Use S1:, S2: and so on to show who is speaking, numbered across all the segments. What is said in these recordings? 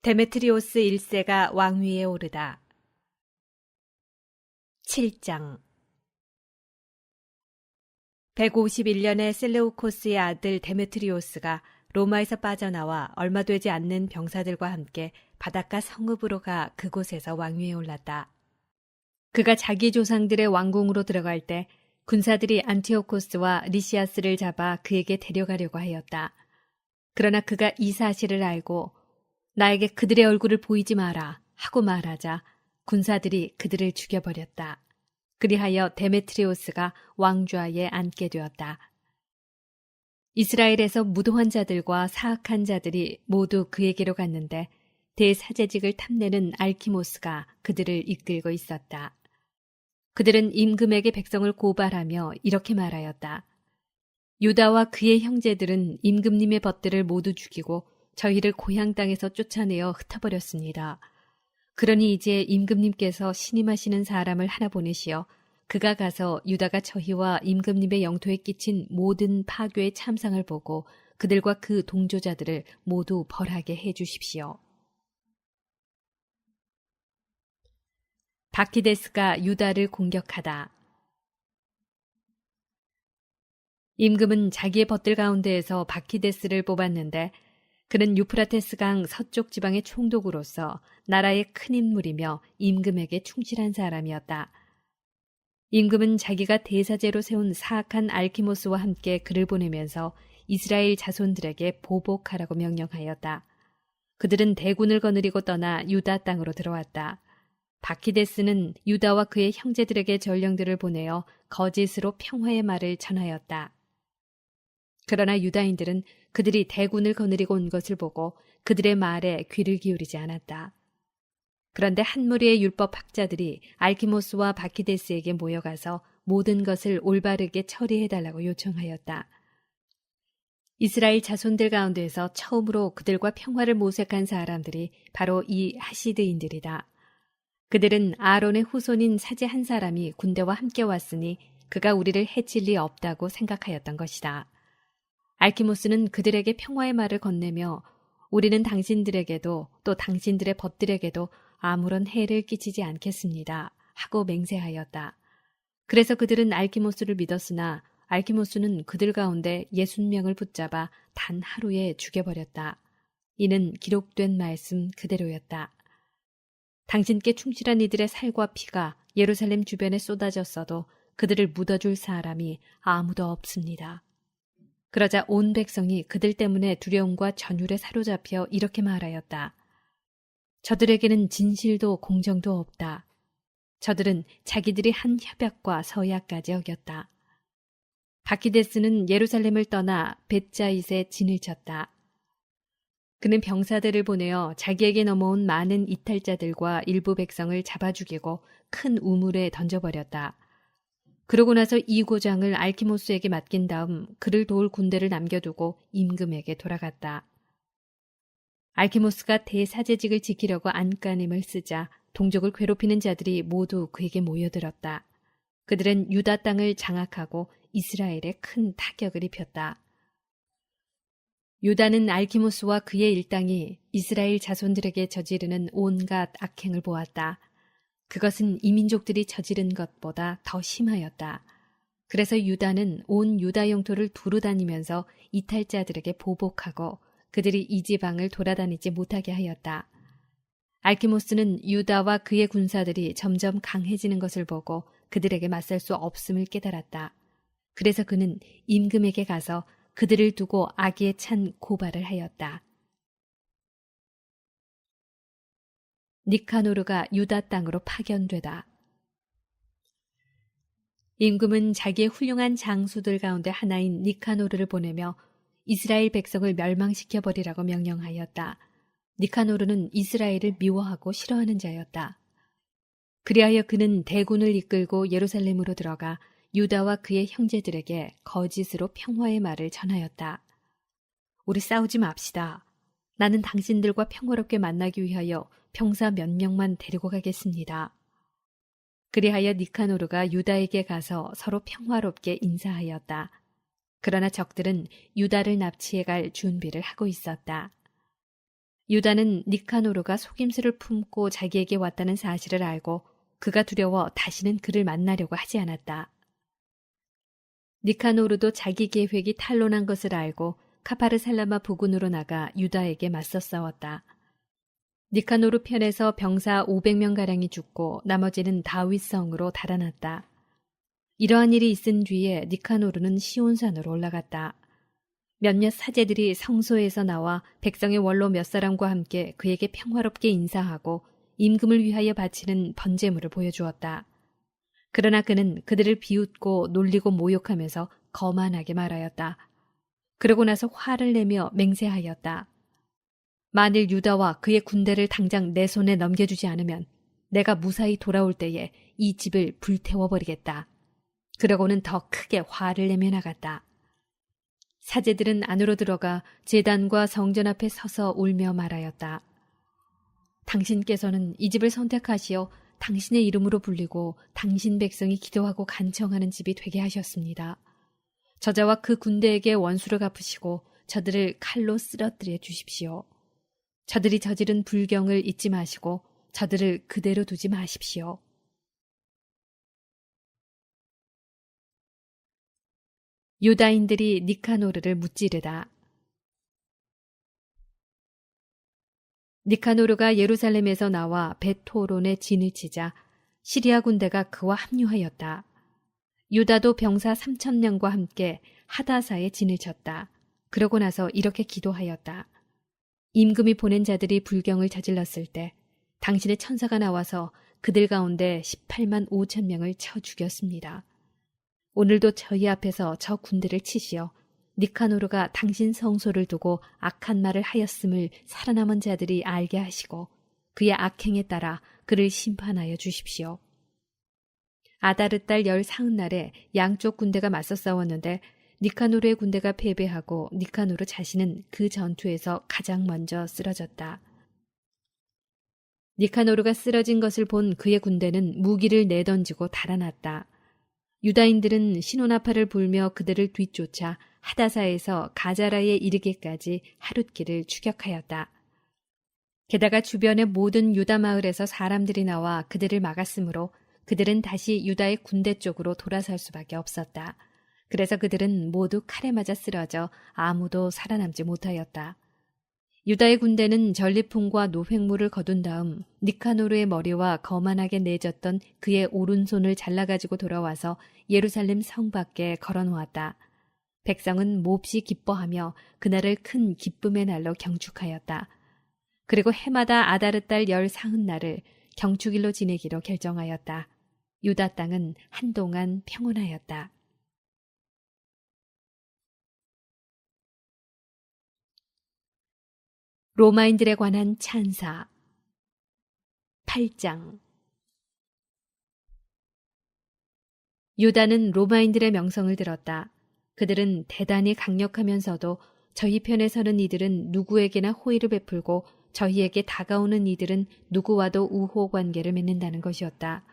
S1: 데메트리오스 1세가 왕위에 오르다. 7장. 151년에 셀레우코스의 아들 데메트리오스가 로마에서 빠져나와 얼마 되지 않는 병사들과 함께 바닷가 성읍으로 가 그곳에서 왕위에 올랐다. 그가 자기 조상들의 왕궁으로 들어갈 때 군사들이 안티오코스와 리시아스를 잡아 그에게 데려가려고 하였다. 그러나 그가 이 사실을 알고 나에게 그들의 얼굴을 보이지 마라 하고 말하자 군사들이 그들을 죽여버렸다. 그리하여 데메트리오스가 왕좌에 앉게 되었다. 이스라엘에서 무도한 자들과 사악한 자들이 모두 그에게로 갔는데 대사제직을 탐내는 알키모스가 그들을 이끌고 있었다. 그들은 임금에게 백성을 고발하며 이렇게 말하였다. 유다와 그의 형제들은 임금님의 벗들을 모두 죽이고 저희를 고향 땅에서 쫓아내어 흩어버렸습니다. 그러니 이제 임금님께서 신임하시는 사람을 하나 보내시어 그가 가서 유다가 저희와 임금님의 영토에 끼친 모든 파괴의 참상을 보고 그들과 그 동조자들을 모두 벌하게 해 주십시오. 바키데스가 유다를 공격하다. 임금은 자기의 벗들 가운데에서 바키데스를 뽑았는데 그는 유프라테스강 서쪽 지방의 총독으로서 나라의 큰 인물이며 임금에게 충실한 사람이었다. 임금은 자기가 대사제로 세운 사악한 알키모스와 함께 그를 보내면서 이스라엘 자손들에게 보복하라고 명령하였다. 그들은 대군을 거느리고 떠나 유다 땅으로 들어왔다. 바키데스는 유다와 그의 형제들에게 전령들을 보내어 거짓으로 평화의 말을 전하였다. 그러나 유다인들은 그들이 대군을 거느리고 온 것을 보고 그들의 말에 귀를 기울이지 않았다. 그런데 한 무리의 율법 학자들이 알키모스와 바키데스에게 모여가서 모든 것을 올바르게 처리해달라고 요청하였다. 이스라엘 자손들 가운데에서 처음으로 그들과 평화를 모색한 사람들이 바로 이 하시드인들이다. 그들은 아론의 후손인 사제 한 사람이 군대와 함께 왔으니 그가 우리를 해칠 리 없다고 생각하였던 것이다. 알키모스는 그들에게 평화의 말을 건네며 우리는 당신들에게도 또 당신들의 벗들에게도 아무런 해를 끼치지 않겠습니다 하고 맹세하였다. 그래서 그들은 알키모스를 믿었으나 알키모스는 그들 가운데 60명을 붙잡아 단 하루에 죽여버렸다. 이는 기록된 말씀 그대로였다. 당신께 충실한 이들의 살과 피가 예루살렘 주변에 쏟아졌어도 그들을 묻어줄 사람이 아무도 없습니다. 그러자 온 백성이 그들 때문에 두려움과 전율에 사로잡혀 이렇게 말하였다. 저들에게는 진실도 공정도 없다. 저들은 자기들이 한 협약과 서약까지 어겼다. 바키데스는 예루살렘을 떠나 벳자잇에 진을 쳤다. 그는 병사들을 보내어 자기에게 넘어온 많은 이탈자들과 일부 백성을 잡아 죽이고 큰 우물에 던져버렸다. 그러고 나서 이 고장을 알키모스에게 맡긴 다음 그를 도울 군대를 남겨두고 임금에게 돌아갔다. 알키모스가 대사제직을 지키려고 안간힘을 쓰자 동족을 괴롭히는 자들이 모두 그에게 모여들었다. 그들은 유다 땅을 장악하고 이스라엘에 큰 타격을 입혔다. 유다는 알키모스와 그의 일당이 이스라엘 자손들에게 저지르는 온갖 악행을 보았다. 그것은 이민족들이 저지른 것보다 더 심하였다. 그래서 유다는 온 유다 영토를 두루 다니면서 이탈자들에게 보복하고 그들이 이 지방을 돌아다니지 못하게 하였다. 알키모스는 유다와 그의 군사들이 점점 강해지는 것을 보고 그들에게 맞설 수 없음을 깨달았다. 그래서 그는 임금에게 가서 그들을 두고 악에 찬 고발을 하였다. 니카노르가 유다 땅으로 파견되다. 임금은 자기의 훌륭한 장수들 가운데 하나인 니카노르를 보내며 이스라엘 백성을 멸망시켜버리라고 명령하였다. 니카노르는 이스라엘을 미워하고 싫어하는 자였다. 그리하여 그는 대군을 이끌고 예루살렘으로 들어가 유다와 그의 형제들에게 거짓으로 평화의 말을 전하였다. 우리 싸우지 맙시다. 나는 당신들과 평화롭게 만나기 위하여 병사 몇 명만 데리고 가겠습니다. 그리하여 니카노르가 유다에게 가서 서로 평화롭게 인사하였다. 그러나 적들은 유다를 납치해 갈 준비를 하고 있었다. 유다는 니카노르가 속임수를 품고 자기에게 왔다는 사실을 알고 그가 두려워 다시는 그를 만나려고 하지 않았다. 니카노르도 자기 계획이 탄로난 것을 알고 카파르살라마 부근으로 나가 유다에게 맞서 싸웠다. 니카노르 편에서 병사 500명가량이 죽고 나머지는 다윗성으로 달아났다. 이러한 일이 있은 뒤에 니카노르는 시온산으로 올라갔다. 몇몇 사제들이 성소에서 나와 백성의 원로 몇 사람과 함께 그에게 평화롭게 인사하고 임금을 위하여 바치는 번제물을 보여주었다. 그러나 그는 그들을 비웃고 놀리고 모욕하면서 거만하게 말하였다. 그러고 나서 화를 내며 맹세하였다. 만일 유다와 그의 군대를 당장 내 손에 넘겨주지 않으면 내가 무사히 돌아올 때에 이 집을 불태워버리겠다. 그러고는 더 크게 화를 내며 나갔다. 사제들은 안으로 들어가 제단과 성전 앞에 서서 울며 말하였다. 당신께서는 이 집을 선택하시어 당신의 이름으로 불리고 당신 백성이 기도하고 간청하는 집이 되게 하셨습니다. 저자와 그 군대에게 원수를 갚으시고 저들을 칼로 쓰러뜨려 주십시오. 저들이 저지른 불경을 잊지 마시고 저들을 그대로 두지 마십시오. 유다인들이 니카노르를 무찌르다. 니카노르가 예루살렘에서 나와 벳호론에 진을 치자 시리아 군대가 그와 합류하였다. 유다도 병사 3,000명과 함께 하다사에 진을 쳤다. 그러고 나서 이렇게 기도하였다. 임금이 보낸 자들이 불경을 저질렀을 때 당신의 천사가 나와서 그들 가운데 18만 5천 명을 쳐 죽였습니다. 오늘도 저희 앞에서 저 군대를 치시어 니카노르가 당신 성소를 두고 악한 말을 하였음을 살아남은 자들이 알게 하시고 그의 악행에 따라 그를 심판하여 주십시오. 아다르 달 열 사흔날에 양쪽 군대가 맞서 싸웠는데 니카노르의 군대가 패배하고 니카노르 자신은 그 전투에서 가장 먼저 쓰러졌다. 니카노르가 쓰러진 것을 본 그의 군대는 무기를 내던지고 달아났다. 유다인들은 신호나팔을 불며 그들을 뒤쫓아 하다사에서 가자라에 이르기까지 하룻길을 추격하였다. 게다가 주변의 모든 유다 마을에서 사람들이 나와 그들을 막았으므로 그들은 다시 유다의 군대 쪽으로 돌아설 수밖에 없었다. 그래서 그들은 모두 칼에 맞아 쓰러져 아무도 살아남지 못하였다. 유다의 군대는 전리품과 노획물을 거둔 다음 니카노르의 머리와 거만하게 내졌던 그의 오른손을 잘라가지고 돌아와서 예루살렘 성 밖에 걸어놓았다. 백성은 몹시 기뻐하며 그날을 큰 기쁨의 날로 경축하였다. 그리고 해마다 아다르 달 열 사흔날을 경축일로 지내기로 결정하였다. 유다 땅은 한동안 평온하였다. 로마인들에 관한 찬사 8장. 유다는 로마인들의 명성을 들었다. 그들은 대단히 강력하면서도 저희 편에 서는 이들은 누구에게나 호의를 베풀고 저희에게 다가오는 이들은 누구와도 우호 관계를 맺는다는 것이었다.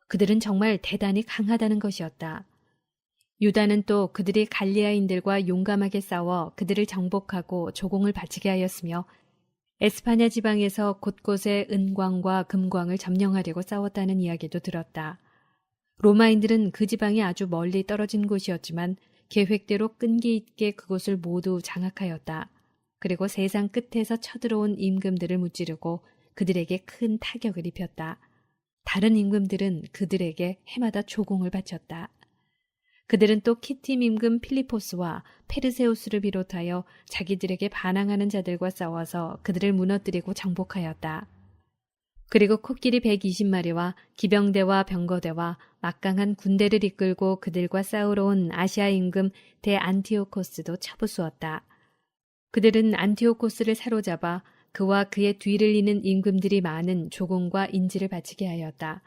S1: 그들은 정말 대단히 강하다는 것이었다. 유다는 또 그들이 갈리아인들과 용감하게 싸워 그들을 정복하고 조공을 바치게 하였으며 에스파냐 지방에서 곳곳에 은광과 금광을 점령하려고 싸웠다는 이야기도 들었다. 로마인들은 그 지방이 아주 멀리 떨어진 곳이었지만 계획대로 끈기 있게 그곳을 모두 장악하였다. 그리고 세상 끝에서 쳐들어온 임금들을 무찌르고 그들에게 큰 타격을 입혔다. 다른 임금들은 그들에게 해마다 조공을 바쳤다. 그들은 또 키팀 임금 필리포스와 페르세우스를 비롯하여 자기들에게 반항하는 자들과 싸워서 그들을 무너뜨리고 정복하였다. 그리고 코끼리 120마리와 기병대와 병거대와 막강한 군대를 이끌고 그들과 싸우러 온 아시아 임금 대안티오코스도 쳐부수었다. 그들은 안티오코스를 사로잡아 그와 그의 뒤를 잇는 임금들이 많은 조공과 인지를 바치게 하였다.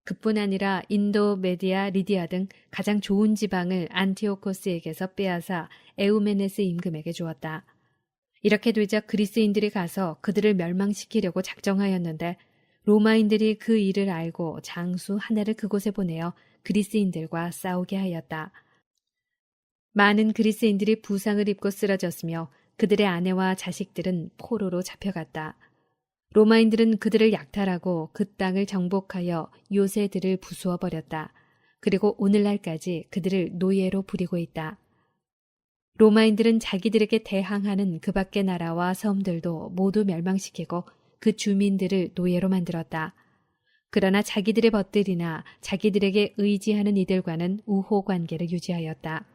S1: 그뿐 아니라 인도, 메디아, 리디아 등 가장 좋은 지방을 안티오코스에게서 빼앗아 에우메네스 임금에게 주었다. 이렇게 되자 그리스인들이 가서 그들을 멸망시키려고 작정하였는데 로마인들이 그 일을 알고 장수 하나를 그곳에 보내어 그리스인들과 싸우게 하였다. 많은 그리스인들이 부상을 입고 쓰러졌으며 그들의 아내와 자식들은 포로로 잡혀갔다. 로마인들은 그들을 약탈하고 그 땅을 정복하여 요새들을 부수어 버렸다. 그리고 오늘날까지 그들을 노예로 부리고 있다. 로마인들은 자기들에게 대항하는 그 밖의 나라와 섬들도 모두 멸망시키고 그 주민들을 노예로 만들었다. 그러나 자기들의 벗들이나 자기들에게 의지하는 이들과는 우호 관계를 유지하였다.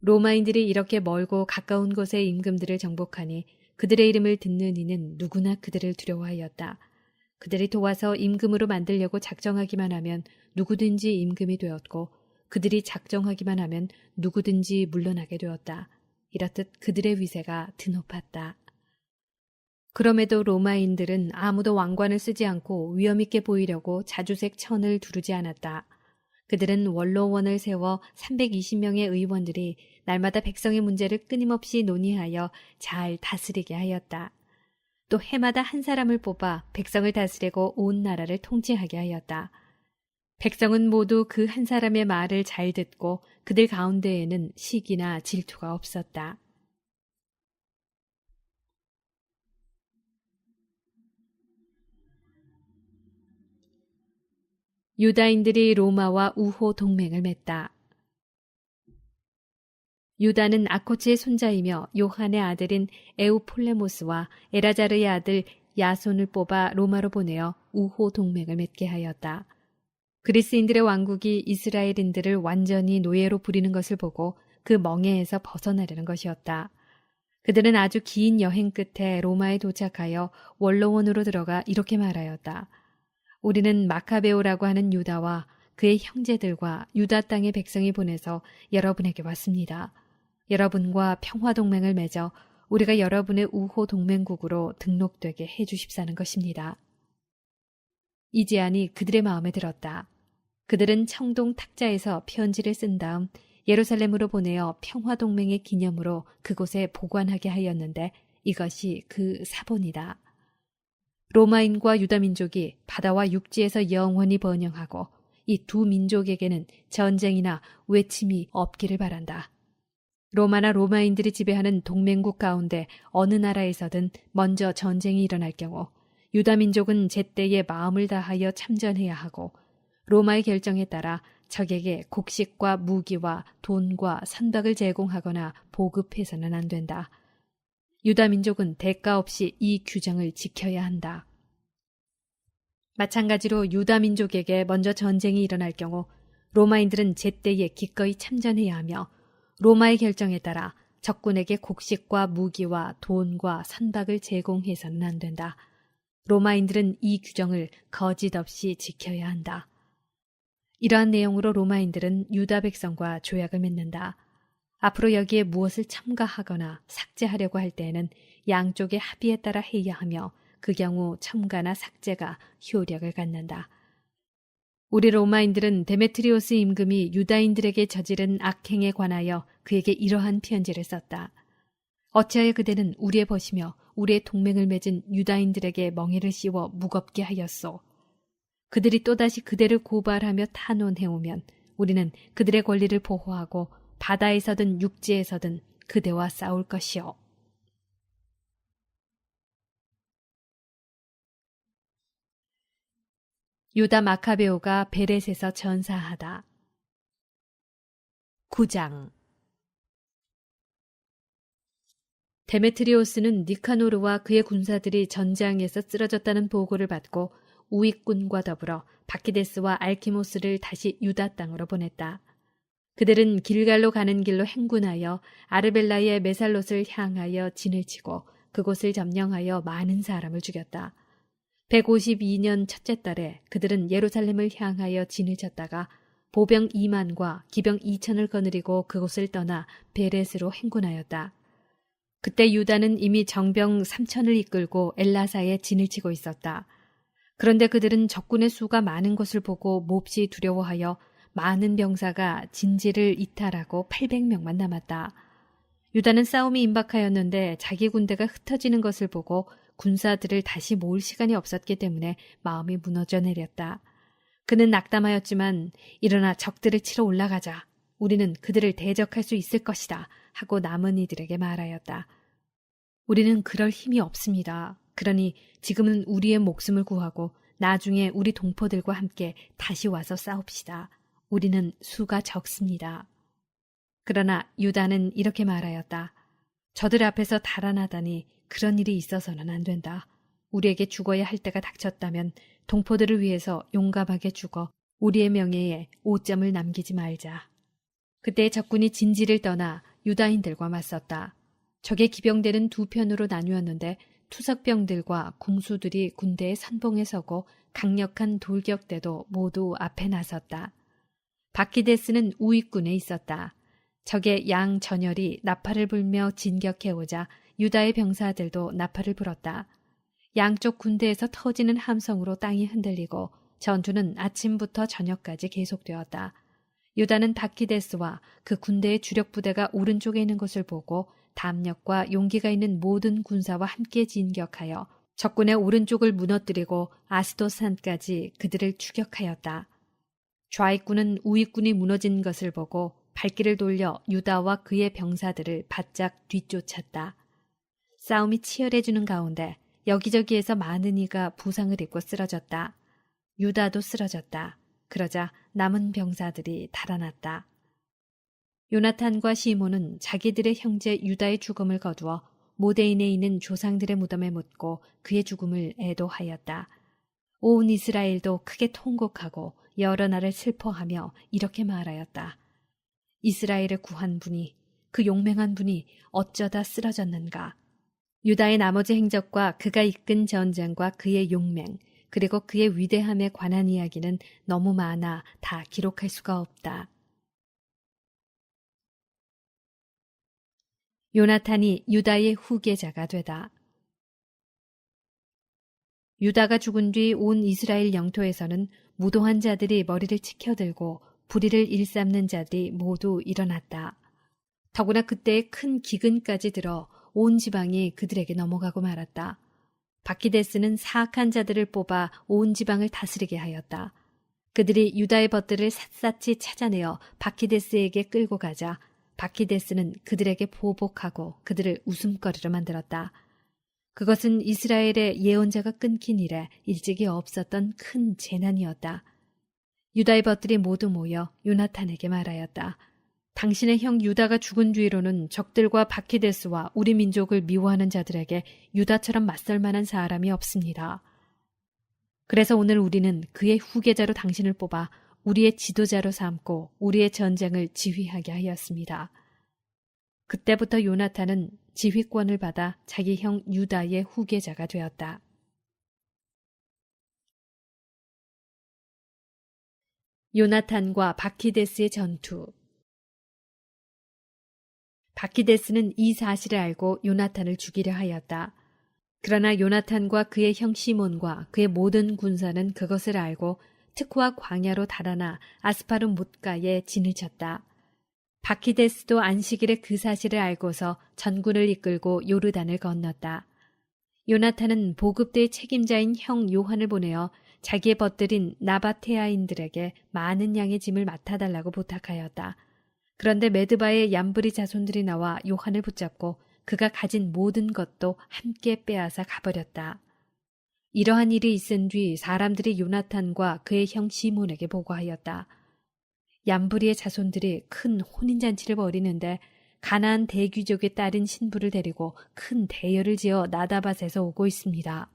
S1: 로마인들이 이렇게 멀고 가까운 곳의 임금들을 정복하니 그들의 이름을 듣는 이는 누구나 그들을 두려워하였다. 그들이 도와서 임금으로 만들려고 작정하기만 하면 누구든지 임금이 되었고 그들이 작정하기만 하면 누구든지 물러나게 되었다. 이렇듯 그들의 위세가 드높았다. 그럼에도 로마인들은 아무도 왕관을 쓰지 않고 위엄있게 보이려고 자주색 천을 두르지 않았다. 그들은 원로원을 세워 320명의 의원들이 날마다 백성의 문제를 끊임없이 논의하여 잘 다스리게 하였다. 또 해마다 한 사람을 뽑아 백성을 다스리고 온 나라를 통치하게 하였다. 백성은 모두 그 한 사람의 말을 잘 듣고 그들 가운데에는 시기나 질투가 없었다. 유다인들이 로마와 우호 동맹을 맺다. 유다는 아코츠의 손자이며 요한의 아들인 에우폴레모스와 에라자르의 아들 야손을 뽑아 로마로 보내어 우호 동맹을 맺게 하였다. 그리스인들의 왕국이 이스라엘인들을 완전히 노예로 부리는 것을 보고 그 멍에에서 벗어나려는 것이었다. 그들은 아주 긴 여행 끝에 로마에 도착하여 원로원으로 들어가 이렇게 말하였다. 우리는 마카베오라고 하는 유다와 그의 형제들과 유다 땅의 백성이 보내서 여러분에게 왔습니다. 여러분과 평화동맹을 맺어 우리가 여러분의 우호 동맹국으로 등록되게 해주십사는 것입니다. 이 제안이 그들의 마음에 들었다. 그들은 청동 탁자에서 편지를 쓴 다음 예루살렘으로 보내어 평화동맹의 기념으로 그곳에 보관하게 하였는데 이것이 그 사본이다. 로마인과 유다민족이 바다와 육지에서 영원히 번영하고 이 두 민족에게는 전쟁이나 외침이 없기를 바란다. 로마나 로마인들이 지배하는 동맹국 가운데 어느 나라에서든 먼저 전쟁이 일어날 경우 유다민족은 제때에 마음을 다하여 참전해야 하고 로마의 결정에 따라 적에게 곡식과 무기와 돈과 선박을 제공하거나 보급해서는 안 된다. 유다민족은 대가 없이 이 규정을 지켜야 한다. 마찬가지로 유다민족에게 먼저 전쟁이 일어날 경우 로마인들은 제때에 기꺼이 참전해야 하며 로마의 결정에 따라 적군에게 곡식과 무기와 돈과 선박을 제공해서는 안 된다. 로마인들은 이 규정을 거짓 없이 지켜야 한다. 이러한 내용으로 로마인들은 유다 백성과 조약을 맺는다. 앞으로 여기에 무엇을 첨가하거나 삭제하려고 할 때에는 양쪽의 합의에 따라 해야 하며 그 경우 첨가나 삭제가 효력을 갖는다. 우리 로마인들은 데메트리오스 임금이 유다인들에게 저지른 악행에 관하여 그에게 이러한 편지를 썼다. 어찌하여 그대는 우리의 벗이며 우리의 동맹을 맺은 유다인들에게 멍에를 씌워 무겁게 하였소. 그들이 또다시 그대를 고발하며 탄원해오면 우리는 그들의 권리를 보호하고 바다에서든 육지에서든 그대와 싸울 것이오. 유다 마카베오가 베렛에서 전사하다. 9장. 데메트리오스는 니카노르와 그의 군사들이 전장에서 쓰러졌다는 보고를 받고 우익군과 더불어 바키데스와 알키모스를 다시 유다 땅으로 보냈다. 그들은 길갈로 가는 길로 행군하여 아르벨라의 메살롯을 향하여 진을 치고 그곳을 점령하여 많은 사람을 죽였다. 152년 첫째 달에 그들은 예루살렘을 향하여 진을 쳤다가 보병 2만과 기병 2천을 거느리고 그곳을 떠나 베렛으로 행군하였다. 그때 유다는 이미 정병 3천을 이끌고 엘라사에 진을 치고 있었다. 그런데 그들은 적군의 수가 많은 것을 보고 몹시 두려워하여 많은 병사가 진지를 이탈하고 800명만 남았다. 유다는 싸움이 임박하였는데 자기 군대가 흩어지는 것을 보고 군사들을 다시 모을 시간이 없었기 때문에 마음이 무너져 내렸다. 그는 낙담하였지만 일어나 적들을 치러 올라가자. 우리는 그들을 대적할 수 있을 것이다 하고 남은 이들에게 말하였다. 우리는 그럴 힘이 없습니다. 그러니 지금은 우리의 목숨을 구하고 나중에 우리 동포들과 함께 다시 와서 싸웁시다. 우리는 수가 적습니다. 그러나 유다는 이렇게 말하였다. 저들 앞에서 달아나다니 그런 일이 있어서는 안 된다. 우리에게 죽어야 할 때가 닥쳤다면 동포들을 위해서 용감하게 죽어 우리의 명예에 오점을 남기지 말자. 그때 적군이 진지를 떠나 유다인들과 맞섰다. 적의 기병대는 두 편으로 나뉘었는데 투석병들과 궁수들이 군대의 선봉에 서고 강력한 돌격대도 모두 앞에 나섰다. 바키데스는 우익군에 있었다. 적의 양 전열이 나팔을 불며 진격해오자 유다의 병사들도 나팔을 불었다. 양쪽 군대에서 터지는 함성으로 땅이 흔들리고 전투는 아침부터 저녁까지 계속되었다. 유다는 바키데스와 그 군대의 주력 부대가 오른쪽에 있는 것을 보고 담력과 용기가 있는 모든 군사와 함께 진격하여 적군의 오른쪽을 무너뜨리고 아스도산까지 그들을 추격하였다. 좌익군은 우익군이 무너진 것을 보고 발길을 돌려 유다와 그의 병사들을 바짝 뒤쫓았다. 싸움이 치열해지는 가운데 여기저기에서 많은 이가 부상을 입고 쓰러졌다. 유다도 쓰러졌다. 그러자 남은 병사들이 달아났다. 요나탄과 시몬은 자기들의 형제 유다의 죽음을 거두어 모데인에 있는 조상들의 무덤에 묻고 그의 죽음을 애도하였다. 온 이스라엘도 크게 통곡하고 여러 날을 슬퍼하며 이렇게 말하였다. 이스라엘을 구한 분이, 그 용맹한 분이 어쩌다 쓰러졌는가. 유다의 나머지 행적과 그가 이끈 전쟁과 그의 용맹, 그리고 그의 위대함에 관한 이야기는 너무 많아 다 기록할 수가 없다. 요나탄이 유다의 후계자가 되다. 유다가 죽은 뒤 온 이스라엘 영토에서는 무도한 자들이 머리를 치켜들고 불의를 일삼는 자들이 모두 일어났다. 더구나 그때에 큰 기근까지 들어 온 지방이 그들에게 넘어가고 말았다. 바키데스는 사악한 자들을 뽑아 온 지방을 다스리게 하였다. 그들이 유다의 벗들을 샅샅이 찾아내어 바키데스에게 끌고 가자 바키데스는 그들에게 보복하고 그들을 웃음거리로 만들었다. 그것은 이스라엘의 예언자가 끊긴 이래 일찍이 없었던 큰 재난이었다. 유다의 벗들이 모두 모여 요나탄에게 말하였다. 당신의 형 유다가 죽은 뒤로는 적들과 바키데스와 우리 민족을 미워하는 자들에게 유다처럼 맞설 만한 사람이 없습니다. 그래서 오늘 우리는 그의 후계자로 당신을 뽑아 우리의 지도자로 삼고 우리의 전쟁을 지휘하게 하였습니다. 그때부터 요나탄은 지휘권을 받아 자기 형 유다의 후계자가 되었다. 요나탄과 바키데스의 전투. 바키데스는 이 사실을 알고 요나탄을 죽이려 하였다. 그러나 요나탄과 그의 형 시몬과 그의 모든 군사는 그것을 알고 특호와 광야로 달아나 아스파름 못가에 진을 쳤다. 바키데스도 안식일에 그 사실을 알고서 전군을 이끌고 요르단을 건넜다. 요나탄은 보급대의 책임자인 형 요한을 보내어 자기의 벗들인 나바테아인들에게 많은 양의 짐을 맡아달라고 부탁하였다. 그런데 메드바의 얌브리 자손들이 나와 요한을 붙잡고 그가 가진 모든 것도 함께 빼앗아 가버렸다. 이러한 일이 있은 뒤 사람들이 요나탄과 그의 형 시몬에게 보고하였다. 얌브리의 자손들이 큰 혼인잔치를 벌이는데 가나안 대귀족의 딸인 신부를 데리고 큰 대열을 지어 나다밧에서 오고 있습니다.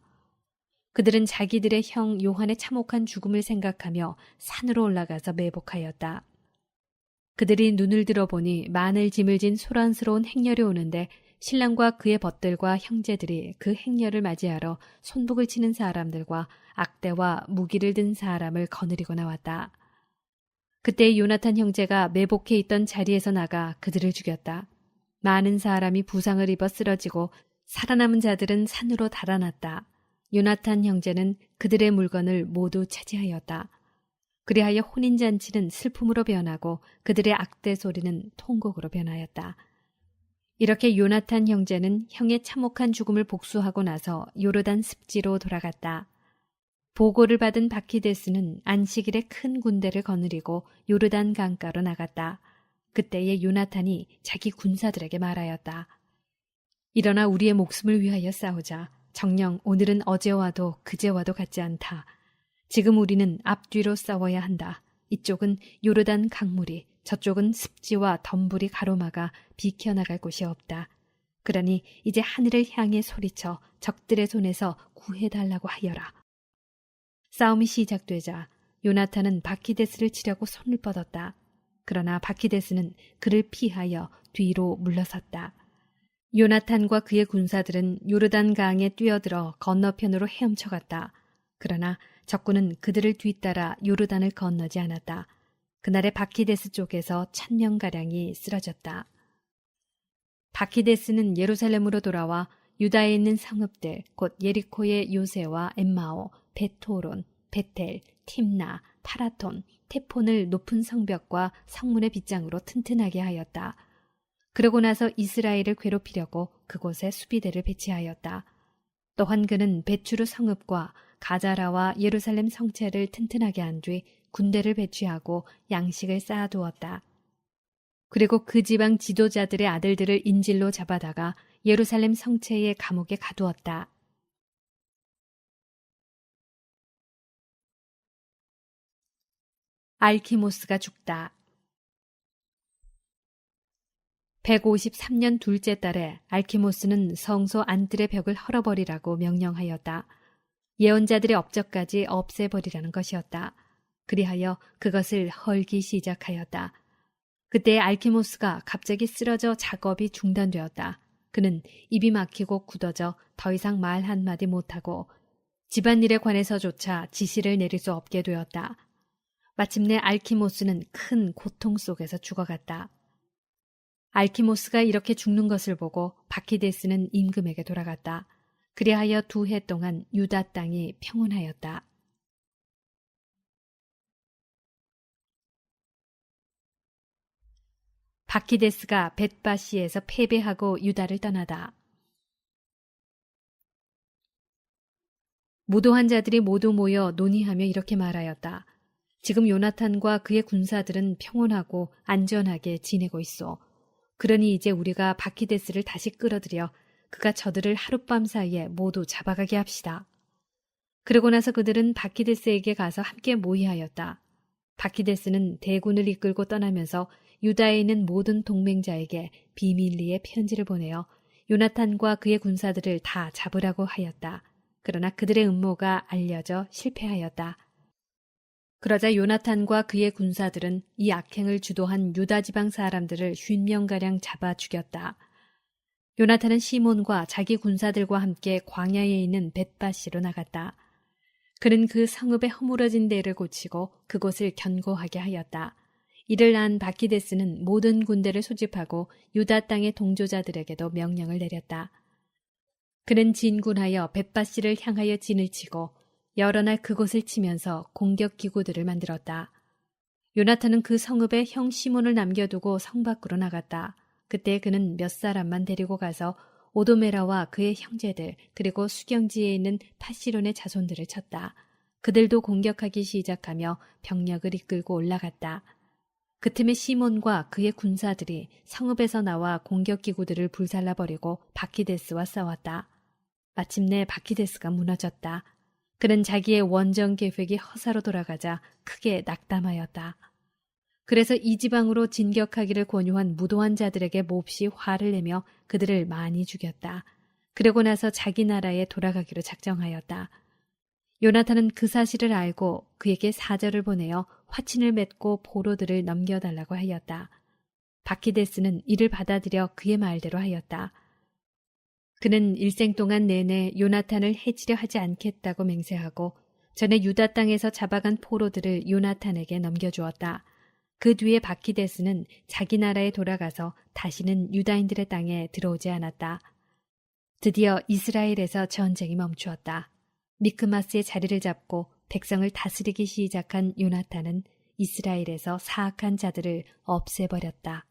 S1: 그들은 자기들의 형 요한의 참혹한 죽음을 생각하며 산으로 올라가서 매복하였다. 그들이 눈을 들어보니 많은 짐을 진 소란스러운 행렬이 오는데 신랑과 그의 벗들과 형제들이 그 행렬을 맞이하러 손복을 치는 사람들과 악대와 무기를 든 사람을 거느리고 나왔다. 그때 요나탄 형제가 매복해 있던 자리에서 나가 그들을 죽였다. 많은 사람이 부상을 입어 쓰러지고 살아남은 자들은 산으로 달아났다. 요나탄 형제는 그들의 물건을 모두 차지하였다. 그리하여 혼인잔치는 슬픔으로 변하고 그들의 악대 소리는 통곡으로 변하였다. 이렇게 요나탄 형제는 형의 참혹한 죽음을 복수하고 나서 요르단 습지로 돌아갔다. 보고를 받은 바키데스는 안식일에 큰 군대를 거느리고 요르단 강가로 나갔다. 그때에 요나탄이 자기 군사들에게 말하였다. 일어나 우리의 목숨을 위하여 싸우자. 정녕 오늘은 어제와도 그제와도 같지 않다. 지금 우리는 앞뒤로 싸워야 한다. 이쪽은 요르단 강물이, 저쪽은 습지와 덤불이 가로막아 비켜나갈 곳이 없다. 그러니 이제 하늘을 향해 소리쳐 적들의 손에서 구해달라고 하여라. 싸움이 시작되자 요나탄은 바키데스를 치려고 손을 뻗었다. 그러나 바키데스는 그를 피하여 뒤로 물러섰다. 요나탄과 그의 군사들은 요르단 강에 뛰어들어 건너편으로 헤엄쳐갔다. 그러나 적군은 그들을 뒤따라 요르단을 건너지 않았다. 그날의 바키데스 쪽에서 1000명가량이 쓰러졌다. 바키데스는 예루살렘으로 돌아와 유다에 있는 성읍들, 곧 예리코의 요새와 엠마오, 베토론, 베텔, 팀나, 파라톤, 테폰을 높은 성벽과 성문의 빗장으로 튼튼하게 하였다. 그러고 나서 이스라엘을 괴롭히려고 그곳에 수비대를 배치하였다. 또한 그는 베추르 성읍과 가자라와 예루살렘 성체를 튼튼하게 한 뒤 군대를 배치하고 양식을 쌓아두었다. 그리고 그 지방 지도자들의 아들들을 인질로 잡아다가 예루살렘 성체의 감옥에 가두었다. 알키모스가 죽다. 153년 둘째 달에 알키모스는 성소 안뜰의 벽을 헐어버리라고 명령하였다. 예언자들의 업적까지 없애버리라는 것이었다. 그리하여 그것을 헐기 시작하였다. 그때 알키모스가 갑자기 쓰러져 작업이 중단되었다. 그는 입이 막히고 굳어져 더 이상 말 한마디 못하고 집안일에 관해서조차 지시를 내릴 수 없게 되었다. 마침내 알키모스는 큰 고통 속에서 죽어갔다. 알키모스가 이렇게 죽는 것을 보고 바키데스는 임금에게 돌아갔다. 그리하여 2해 동안 유다 땅이 평온하였다. 바키데스가 벳바시에서 패배하고 유다를 떠나다. 무도한 자들이 모두 모여 논의하며 이렇게 말하였다. 지금 요나탄과 그의 군사들은 평온하고 안전하게 지내고 있어. 그러니 이제 우리가 바키데스를 다시 끌어들여 그가 저들을 하룻밤 사이에 모두 잡아가게 합시다. 그러고 나서 그들은 바키데스에게 가서 함께 모의하였다. 바키데스는 대군을 이끌고 떠나면서 유다에 있는 모든 동맹자에게 비밀리에 편지를 보내어 요나탄과 그의 군사들을 다 잡으라고 하였다. 그러나 그들의 음모가 알려져 실패하였다. 그러자 요나탄과 그의 군사들은 이 악행을 주도한 유다 지방 사람들을 50명가량 잡아 죽였다. 요나탄은 시몬과 자기 군사들과 함께 광야에 있는 벳바시로 나갔다. 그는 그 성읍의 허물어진 데를 고치고 그곳을 견고하게 하였다. 이를 안 바키데스는 모든 군대를 소집하고 유다 땅의 동조자들에게도 명령을 내렸다. 그는 진군하여 벳바시를 향하여 진을 치고 여러 날 그곳을 치면서 공격 기구들을 만들었다. 요나탄은 그 성읍에 형 시몬을 남겨두고 성 밖으로 나갔다. 그때 그는 몇 사람만 데리고 가서 오도메라와 그의 형제들 그리고 수경지에 있는 파시론의 자손들을 쳤다. 그들도 공격하기 시작하며 병력을 이끌고 올라갔다. 그 틈에 시몬과 그의 군사들이 성읍에서 나와 공격기구들을 불살라버리고 바키데스와 싸웠다. 마침내 바키데스가 무너졌다. 그는 자기의 원정 계획이 허사로 돌아가자 크게 낙담하였다. 그래서 이 지방으로 진격하기를 권유한 무도한 자들에게 몹시 화를 내며 그들을 많이 죽였다. 그러고 나서 자기 나라에 돌아가기로 작정하였다. 요나탄은 그 사실을 알고 그에게 사절을 보내어 화친을 맺고 포로들을 넘겨달라고 하였다. 바키데스는 이를 받아들여 그의 말대로 하였다. 그는 일생 동안 내내 요나탄을 해치려 하지 않겠다고 맹세하고 전에 유다 땅에서 잡아간 포로들을 요나탄에게 넘겨주었다. 그 뒤에 바키데스는 자기 나라에 돌아가서 다시는 유다인들의 땅에 들어오지 않았다. 드디어 이스라엘에서 전쟁이 멈추었다. 미크마스의 자리를 잡고 백성을 다스리기 시작한 요나탄은 이스라엘에서 사악한 자들을 없애버렸다.